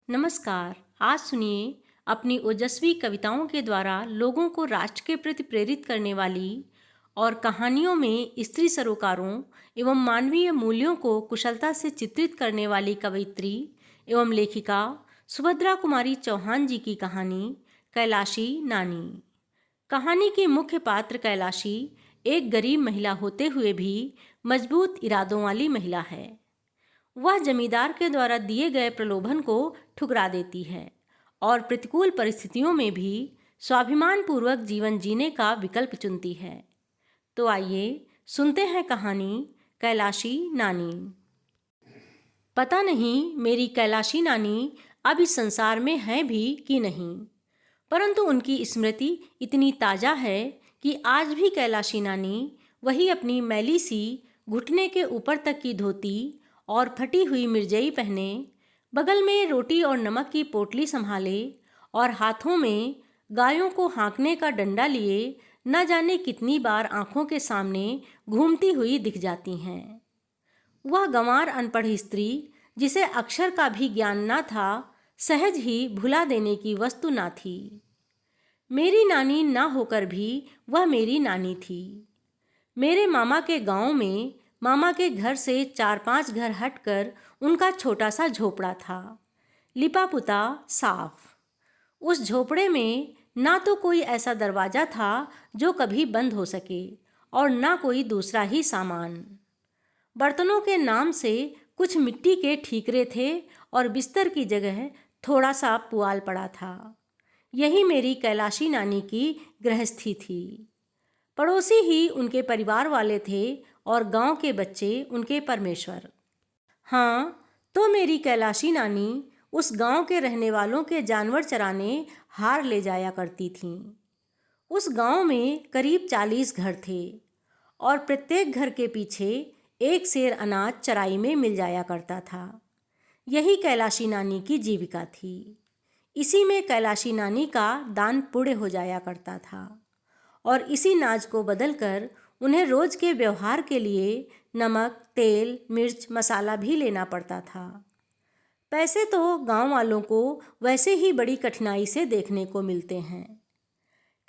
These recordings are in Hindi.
नमस्कार। आज सुनिए अपनी ओजस्वी कविताओं के द्वारा लोगों को राष्ट्र के प्रति प्रेरित करने वाली और कहानियों में स्त्री सरोकारों एवं मानवीय मूल्यों को कुशलता से चित्रित करने वाली कवयित्री एवं लेखिका सुभद्रा कुमारी चौहान जी की कहानी कैलाशी नानी। कहानी के मुख्य पात्र कैलाशी एक गरीब महिला होते हुए भी मजबूत इरादों वाली महिला है। वह जमींदार के द्वारा दिए गए प्रलोभन को ठुकरा देती है और प्रतिकूल परिस्थितियों में भी स्वाभिमान पूर्वक जीवन जीने का विकल्प चुनती है। तो आइए सुनते हैं कहानी कैलाशी नानी। पता नहीं मेरी कैलाशी नानी अब इस संसार में है भी कि नहीं, परंतु उनकी स्मृति इतनी ताज़ा है कि आज भी कैलाशी नानी वही अपनी मैली सी घुटने के ऊपर तक की धोती और फटी हुई मिर्जई पहने, बगल में रोटी और नमक की पोटली संभाले और हाथों में गायों को हाँकने का डंडा लिए न जाने कितनी बार आंखों के सामने घूमती हुई दिख जाती हैं। वह गंवार अनपढ़ स्त्री जिसे अक्षर का भी ज्ञान न था, सहज ही भुला देने की वस्तु न थी। मेरी नानी न होकर भी वह मेरी नानी थी। मेरे मामा के गांव में मामा के घर से 4-5 घर हटकर उनका छोटा सा झोपड़ा था, लिपा पुता साफ। उस झोपड़े में ना तो कोई ऐसा दरवाज़ा था जो कभी बंद हो सके और ना कोई दूसरा ही सामान। बर्तनों के नाम से कुछ मिट्टी के ठीकरे थे और बिस्तर की जगह थोड़ा सा पुआल पड़ा था। यही मेरी कैलाशी नानी की गृहस्थी थी। पड़ोसी ही उनके परिवार वाले थे और गांव के बच्चे उनके परमेश्वर। हाँ, तो मेरी कैलाशी नानी उस गांव के रहने वालों के जानवर चराने हार ले जाया करती थीं। उस गांव में करीब 40 घर थे और प्रत्येक घर के पीछे एक सेर अनाज चराई में मिल जाया करता था। यही कैलाशी नानी की जीविका थी। इसी में कैलाशी नानी का दान पुण्य हो जाया करता था और इसी नाज को बदलकर उन्हें रोज के व्यवहार के लिए नमक, तेल, मिर्च, मसाला भी लेना पड़ता था। पैसे तो गांव वालों को वैसे ही बड़ी कठिनाई से देखने को मिलते हैं।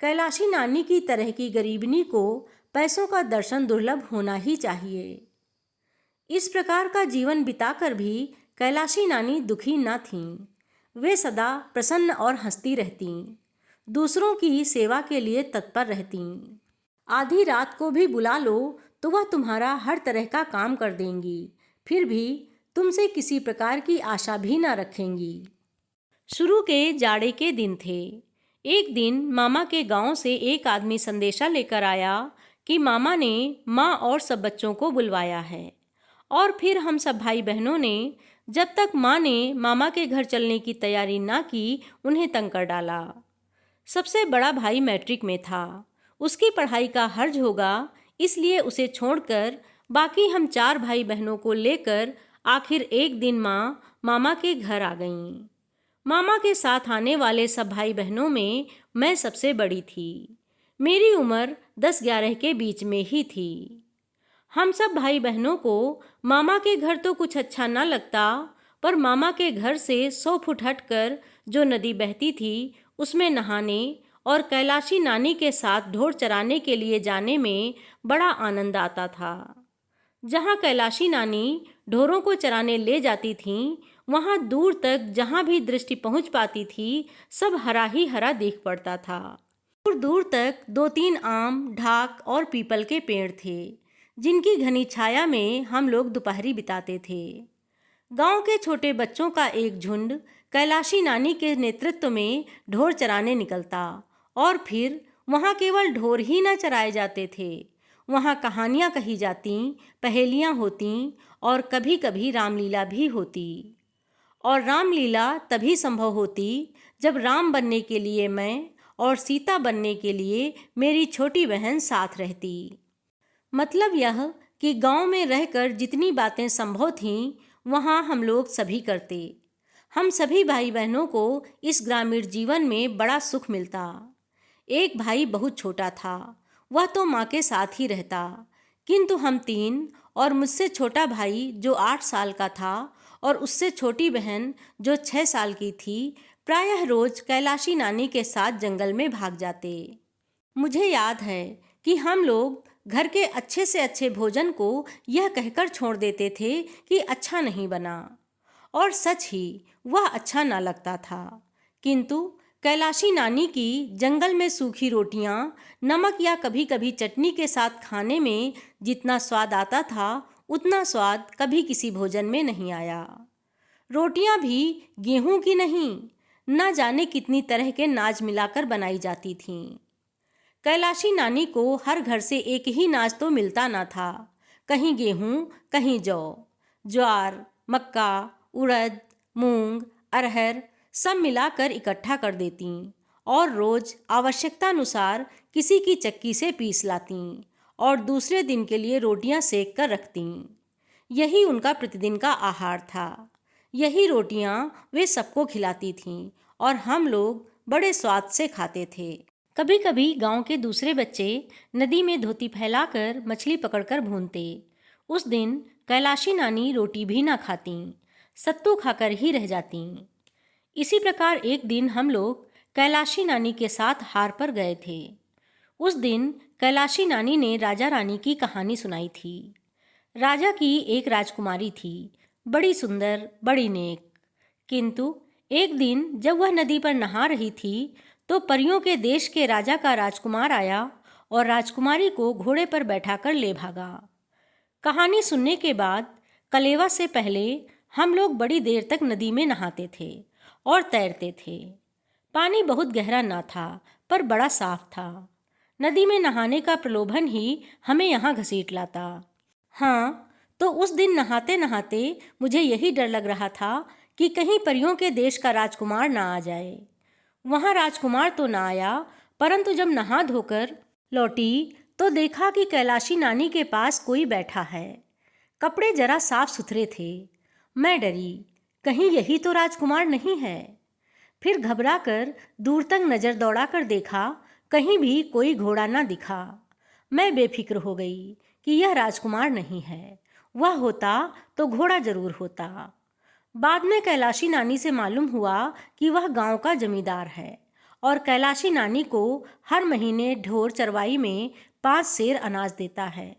कैलाशी नानी की तरह की गरीबनी को पैसों का दर्शन दुर्लभ होना ही चाहिए। इस प्रकार का जीवन बिताकर भी कैलाशी नानी दुखी न थीं। वे सदा प्रसन्न और हंसती रहतीं, दूसरों की सेवा के लिए तत्पर रहतीं। आधी रात को भी बुला लो तो वह तुम्हारा हर तरह का काम कर देंगी, फिर भी तुमसे किसी प्रकार की आशा भी न रखेंगी। शुरू के जाड़े के दिन थे। एक दिन मामा के गांव से एक आदमी संदेशा लेकर आया कि मामा ने माँ और सब बच्चों को बुलवाया है। और फिर हम सब भाई बहनों ने जब तक माँ ने मामा के घर चलने की तैयारी ना की, उन्हें तंग कर डाला। सबसे बड़ा भाई मैट्रिक में था, उसकी पढ़ाई का हर्ज होगा, इसलिए उसे छोड़कर बाकी हम 4 भाई बहनों को लेकर आखिर एक दिन माँ मामा के घर आ गईं। मामा के साथ आने वाले सब भाई बहनों में मैं सबसे बड़ी थी। मेरी उम्र 10-11 के बीच में ही थी। हम सब भाई बहनों को मामा के घर तो कुछ अच्छा न लगता, पर मामा के घर से 100 फुट हटकर जो नदी बहती थी उसमें नहाने और कैलाशी नानी के साथ ढोर चराने के लिए जाने में बड़ा आनंद आता था। जहाँ कैलाशी नानी ढोरों को चराने ले जाती थीं, वहाँ दूर तक जहाँ भी दृष्टि पहुँच पाती थी सब हरा ही हरा दिख पड़ता था। दूर दूर तक 2-3 आम, ढाक और पीपल के पेड़ थे, जिनकी घनी छाया में हम लोग दोपहरी बिताते थे। गांव के छोटे बच्चों का एक झुंड कैलाशी नानी के नेतृत्व में ढोर चराने निकलता और फिर वहाँ केवल ढोर ही न चराए जाते थे, वहाँ कहानियाँ कही जाती, पहेलियाँ होती और कभी कभी रामलीला भी होती। और रामलीला तभी संभव होती जब राम बनने के लिए मैं और सीता बनने के लिए मेरी छोटी बहन साथ रहती। मतलब यह कि गांव में रहकर जितनी बातें संभव थीं वहाँ हम लोग सभी करते। हम सभी भाई बहनों को इस ग्रामीण जीवन में बड़ा सुख मिलता। एक भाई बहुत छोटा था, वह तो माँ के साथ ही रहता, किंतु हम 3 और मुझसे छोटा भाई जो 8 साल का था और उससे छोटी बहन जो 6 साल की थी प्रायः रोज कैलाशी नानी के साथ जंगल में भाग जाते। मुझे याद है कि हम लोग घर के अच्छे से अच्छे भोजन को यह कहकर छोड़ देते थे कि अच्छा नहीं बना, और सच ही वह अच्छा ना लगता था। किंतु कैलाशी नानी की जंगल में सूखी रोटियां नमक या कभी कभी चटनी के साथ खाने में जितना स्वाद आता था उतना स्वाद कभी किसी भोजन में नहीं आया। रोटियां भी गेहूं की नहीं, न जाने कितनी तरह के नाज मिलाकर बनाई जाती थीं। कैलाशी नानी को हर घर से एक ही नाज तो मिलता ना था, कहीं गेहूं, कहीं जौ, ज्वार, मक्का, उड़द, मूंग, अरहर सब मिलाकर इकट्ठा कर देती और रोज आवश्यकतानुसार किसी की चक्की से पीस लाती और दूसरे दिन के लिए रोटियां सेक कर रखती। यही उनका प्रतिदिन का आहार था। यही रोटियां वे सबको खिलाती थीं और हम लोग बड़े स्वाद से खाते थे। कभी कभी गांव के दूसरे बच्चे नदी में धोती फैलाकर मछली पकड़कर भूनते। उस दिन कैलाशी नानी रोटी भी ना खाती, सत्तू खाकर ही रह जाती। इसी प्रकार एक दिन हम लोग कैलाशी नानी के साथ हार पर गए थे। उस दिन कैलाशी नानी ने राजा रानी की कहानी सुनाई थी। राजा की एक राजकुमारी थी, बड़ी सुंदर, बड़ी नेक। किंतु एक दिन जब वह नदी पर नहा रही थी तो परियों के देश के राजा का राजकुमार आया और राजकुमारी को घोड़े पर बैठाकर ले भागा। कहानी सुनने के बाद कलेवा से पहले हम लोग बड़ी देर तक नदी में नहाते थे और तैरते थे। पानी बहुत गहरा ना था पर बड़ा साफ था। नदी में नहाने का प्रलोभन ही हमें यहाँ घसीट लाता। हाँ, तो उस दिन नहाते नहाते मुझे यही डर लग रहा था कि कहीं परियों के देश का राजकुमार ना आ जाए। वहाँ राजकुमार तो ना आया, परंतु जब नहा धोकर लौटी तो देखा कि कैलाशी नानी के पास कोई बैठा है। कपड़े जरा साफ सुथरे थे। मैं डरी, कहीं यही तो राजकुमार नहीं है। फिर घबराकर दूर तक नजर दौड़ाकर देखा, कहीं भी कोई घोड़ा ना दिखा। मैं बेफिक्र हो गई कि यह राजकुमार नहीं है, वह होता तो घोड़ा जरूर होता। बाद में कैलाशी नानी से मालूम हुआ कि वह गांव का जमींदार है और कैलाशी नानी को हर महीने ढोर चरवाई में 5 सेर अनाज देता है।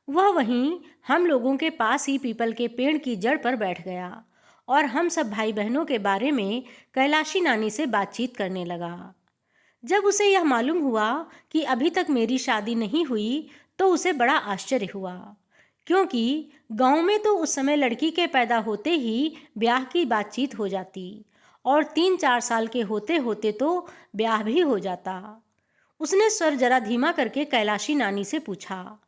वह वहीं हम लोगों के पास ही पीपल के पेड़ की जड़ पर बैठ गया और हम सब भाई बहनों के बारे में कैलाशी नानी से बातचीत करने लगा। जब उसे यह मालूम हुआ कि अभी तक मेरी शादी नहीं हुई तो उसे बड़ा आश्चर्य हुआ, क्योंकि गांव में तो उस समय लड़की के पैदा होते ही ब्याह की बातचीत हो जाती और 3-4 साल के होते होते तो ब्याह भी हो जाता। उसने स्वर जरा धीमा करके कैलाशी नानी से पूछा,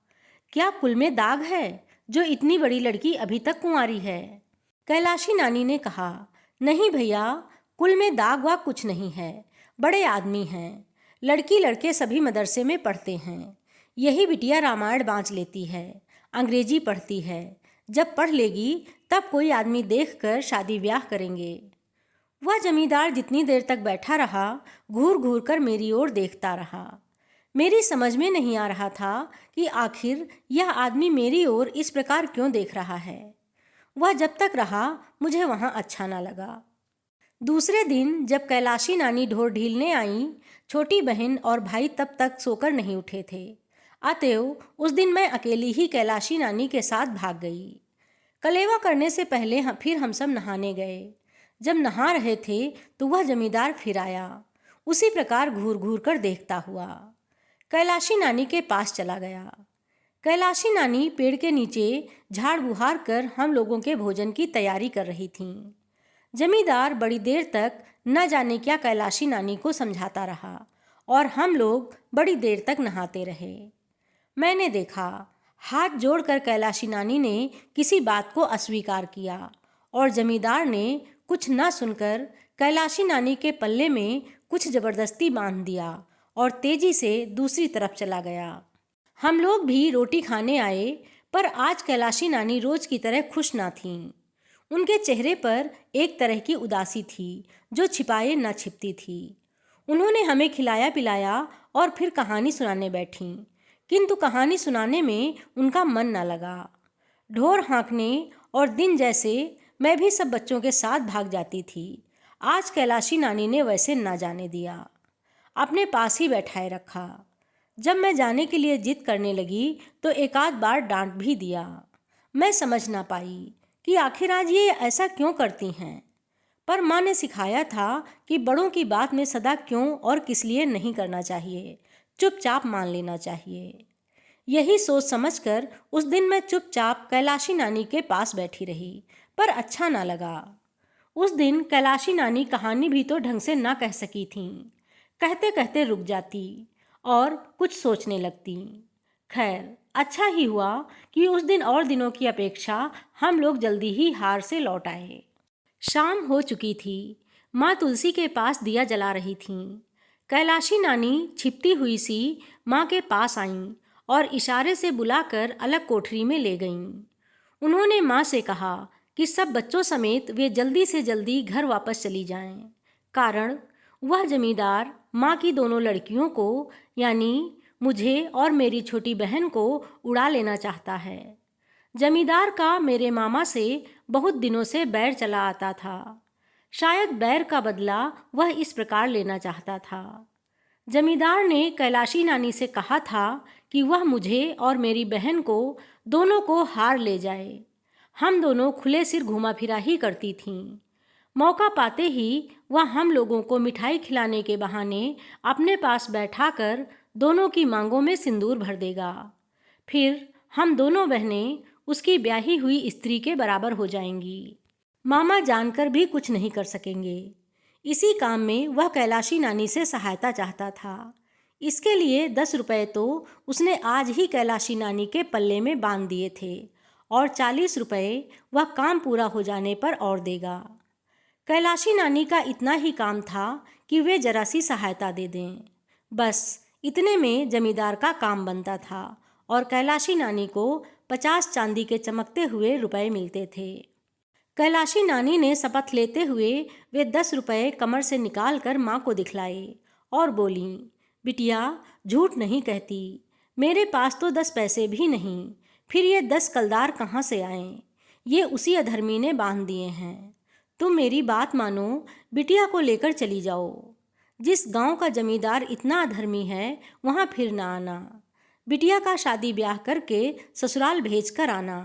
क्या कुल में दाग है जो इतनी बड़ी लड़की अभी तक कुंवारी है? कैलाशी नानी ने कहा, नहीं भैया, कुल में दाग वाग कुछ नहीं है, बड़े आदमी हैं। लड़की लड़के सभी मदरसे में पढ़ते हैं। यही बिटिया रामायण बाँच लेती है, अंग्रेजी पढ़ती है। जब पढ़ लेगी तब कोई आदमी देखकर शादी ब्याह करेंगे। वह जमींदार जितनी देर तक बैठा रहा घूर घूर कर मेरी ओर देखता रहा। मेरी समझ में नहीं आ रहा था कि आखिर यह आदमी मेरी ओर इस प्रकार क्यों देख रहा है। वह जब तक रहा मुझे वहाँ अच्छा ना लगा। दूसरे दिन जब कैलाशी नानी ढोर ढीलने आई, छोटी बहन और भाई तब तक सोकर नहीं उठे थे। अतएव उस दिन मैं अकेली ही कैलाशी नानी के साथ भाग गई। कलेवा करने से पहले फिर हम सब नहाने गए। जब नहा रहे थे तो वह जमींदार फिर आया, उसी प्रकार घूर घूर कर देखता हुआ। कैलाशी नानी के पास चला गया। कैलाशी नानी पेड़ के नीचे झाड़ बुहार कर हम लोगों के भोजन की तैयारी कर रही थीं। जमींदार बड़ी देर तक न जाने क्या कैलाशी नानी को समझाता रहा और हम लोग बड़ी देर तक नहाते रहे। मैंने देखा हाथ जोड़कर कैलाशी नानी ने किसी बात को अस्वीकार किया और जमींदार ने कुछ न सुनकर कैलाशी नानी के पल्ले में कुछ जबरदस्ती बांध दिया और तेजी से दूसरी तरफ चला गया। हम लोग भी रोटी खाने आए, पर आज कैलाशी नानी रोज की तरह खुश ना थीं। उनके चेहरे पर एक तरह की उदासी थी जो छिपाए न छिपती थी। उन्होंने हमें खिलाया पिलाया और फिर कहानी सुनाने बैठीं, किंतु कहानी सुनाने में उनका मन न लगा। ढोर हाँकने और दिन जैसे मैं भी सब बच्चों के साथ भाग जाती थी। आज कैलाशी नानी ने वैसे ना जाने दिया, अपने पास ही बैठाए रखा। जब मैं जाने के लिए जिद करने लगी तो एक आध बार डांट भी दिया। मैं समझ ना पाई कि आखिर आज ये ऐसा क्यों करती हैं। पर माँ ने सिखाया था कि बड़ों की बात में सदा क्यों और किस लिए नहीं करना चाहिए, चुपचाप मान लेना चाहिए। यही सोच समझकर उस दिन मैं चुपचाप कैलाशी नानी के पास बैठी रही, पर अच्छा ना लगा। उस दिन कैलाशी नानी कहानी भी तो ढंग से ना कह सकी थीं। कहते कहते रुक जाती और कुछ सोचने लगती। खैर, अच्छा ही हुआ कि उस दिन और दिनों की अपेक्षा हम लोग जल्दी ही हार से लौट आए। शाम हो चुकी थी। माँ तुलसी के पास दिया जला रही थीं। कैलाशी नानी छिपती हुई सी माँ के पास आईं और इशारे से बुलाकर अलग कोठरी में ले गईं। उन्होंने माँ से कहा कि सब बच्चों समेत वे जल्दी से जल्दी घर वापस चली जाएं, कारण वह जमींदार माँ की दोनों लड़कियों को यानी मुझे और मेरी छोटी बहन को उड़ा लेना चाहता है। जमींदार का मेरे मामा से बहुत दिनों से बैर चला आता था। शायद बैर का बदला वह इस प्रकार लेना चाहता था। जमींदार ने कैलाशी नानी से कहा था कि वह मुझे और मेरी बहन को दोनों को हार ले जाए। हम दोनों खुले सिर घुमा फिरा ही करती थीं। मौका पाते ही वह हम लोगों को मिठाई खिलाने के बहाने अपने पास बैठाकर दोनों की मांगों में सिंदूर भर देगा। फिर हम दोनों बहनें उसकी ब्याही हुई स्त्री के बराबर हो जाएंगी। मामा जानकर भी कुछ नहीं कर सकेंगे। इसी काम में वह कैलाशी नानी से सहायता चाहता था। इसके लिए 10 रुपए तो उसने आज ही कैलाशी नानी के पल्ले में बांध दिए थे और 40 रुपए वह काम पूरा हो जाने पर और देगा। कैलाशी नानी का इतना ही काम था कि वे जरा सी सहायता दे दें। बस इतने में जमींदार का काम बनता था और कैलाशी नानी को 50 चांदी के चमकते हुए रुपए मिलते थे। कैलाशी नानी ने शपथ लेते हुए वे 10 रुपए कमर से निकाल कर माँ को दिखलाए और बोली, बिटिया झूठ नहीं कहती, मेरे पास तो 10 पैसे भी नहीं, फिर ये 10 कलदार कहाँ से आए? ये उसी अधर्मी ने बांध दिए हैं। तुम मेरी बात मानो, बिटिया को लेकर चली जाओ। जिस गांव का जमींदार इतना अधर्मी है वहाँ फिर ना आना। बिटिया का शादी ब्याह करके ससुराल भेज कर आना।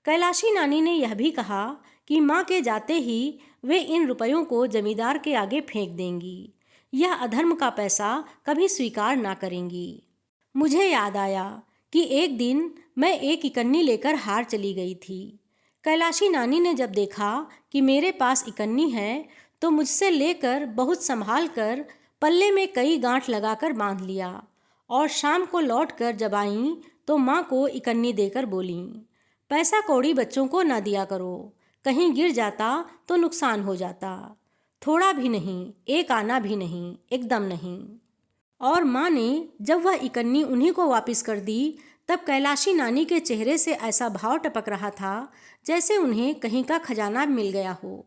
कैलाशी नानी ने यह भी कहा कि माँ के जाते ही वे इन रुपयों को जमींदार के आगे फेंक देंगी। यह अधर्म का पैसा कभी स्वीकार ना करेंगी। मुझे याद आया कि एक दिन मैं एक इकन्नी लेकर हार चली गई थी। कैलाशी नानी ने जब देखा कि मेरे पास इकन्नी है तो मुझसे लेकर बहुत संभाल कर पल्ले में कई गांठ लगाकर बांध लिया और शाम को लौट कर जब आईं तो माँ को इकन्नी देकर बोलीं, पैसा कौड़ी बच्चों को ना दिया करो, कहीं गिर जाता तो नुकसान हो जाता। थोड़ा भी नहीं, एक आना भी नहीं, एकदम नहीं। और माँ ने जब वह इकन्नी उन्हीं को वापस कर दी तब कैलाशी नानी के चेहरे से ऐसा भाव टपक रहा था जैसे उन्हें कहीं का खजाना मिल गया हो।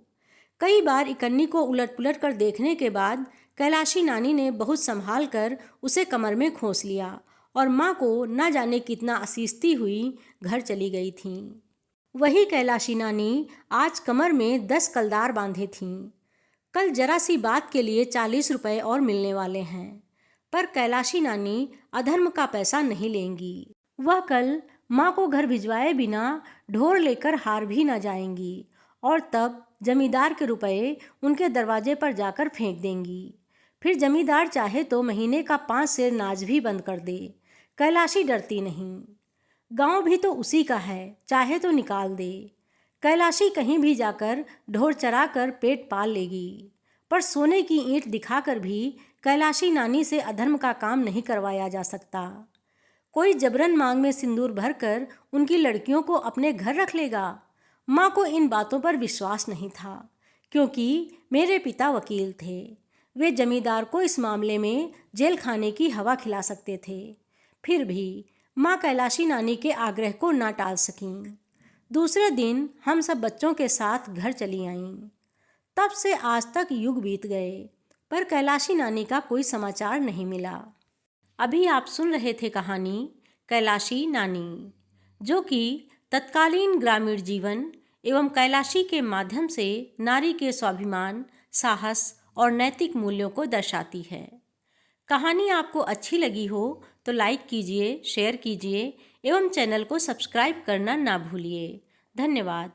कई बार इकन्नी को उलट पुलट कर देखने के बाद कैलाशी नानी ने बहुत संभाल कर उसे कमर में खोस लिया और माँ को न जाने कितना आसीस्ती हुई घर चली गई थीं। वही कैलाशी नानी आज कमर में 10 कलदार बांधे थीं। कल जरा सी बात के लिए 40 रुपए और मिलने वाले हैं, पर कैलाशी नानी अधर्म का पैसा नहीं लेंगी। वह कल माँ को घर भिजवाए बिना ढोर लेकर हार भी न जाएंगी और तब जमींदार के रुपए उनके दरवाजे पर जाकर फेंक देंगी। फिर जमींदार चाहे तो महीने का 5 सेर नाज भी बंद कर दे, कैलाशी डरती नहीं। गांव भी तो उसी का है, चाहे तो निकाल दे। कैलाशी कहीं भी जाकर ढोर चरा कर पेट पाल लेगी, पर सोने की ईंट दिखाकर भी कैलाशी नानी से अधर्म का काम नहीं करवाया जा सकता। कोई जबरन मांग में सिंदूर भरकर उनकी लड़कियों को अपने घर रख लेगा। माँ को इन बातों पर विश्वास नहीं था, क्योंकि मेरे पिता वकील थे। वे जमींदार को इस मामले में जेल खाने की हवा खिला सकते थे। फिर भी माँ कैलाशी नानी के आग्रह को ना टाल सकीं। दूसरे दिन हम सब बच्चों के साथ घर चली आईं। तब से आज तक युग बीत गए, पर कैलाशी नानी का कोई समाचार नहीं मिला। अभी आप सुन रहे थे कहानी कैलाशी नानी, जो कि तत्कालीन ग्रामीण जीवन एवं कैलाशी के माध्यम से नारी के स्वाभिमान, साहस और नैतिक मूल्यों को दर्शाती है। कहानी आपको अच्छी लगी हो तो लाइक कीजिए, शेयर कीजिए एवं चैनल को सब्सक्राइब करना ना भूलिए। धन्यवाद।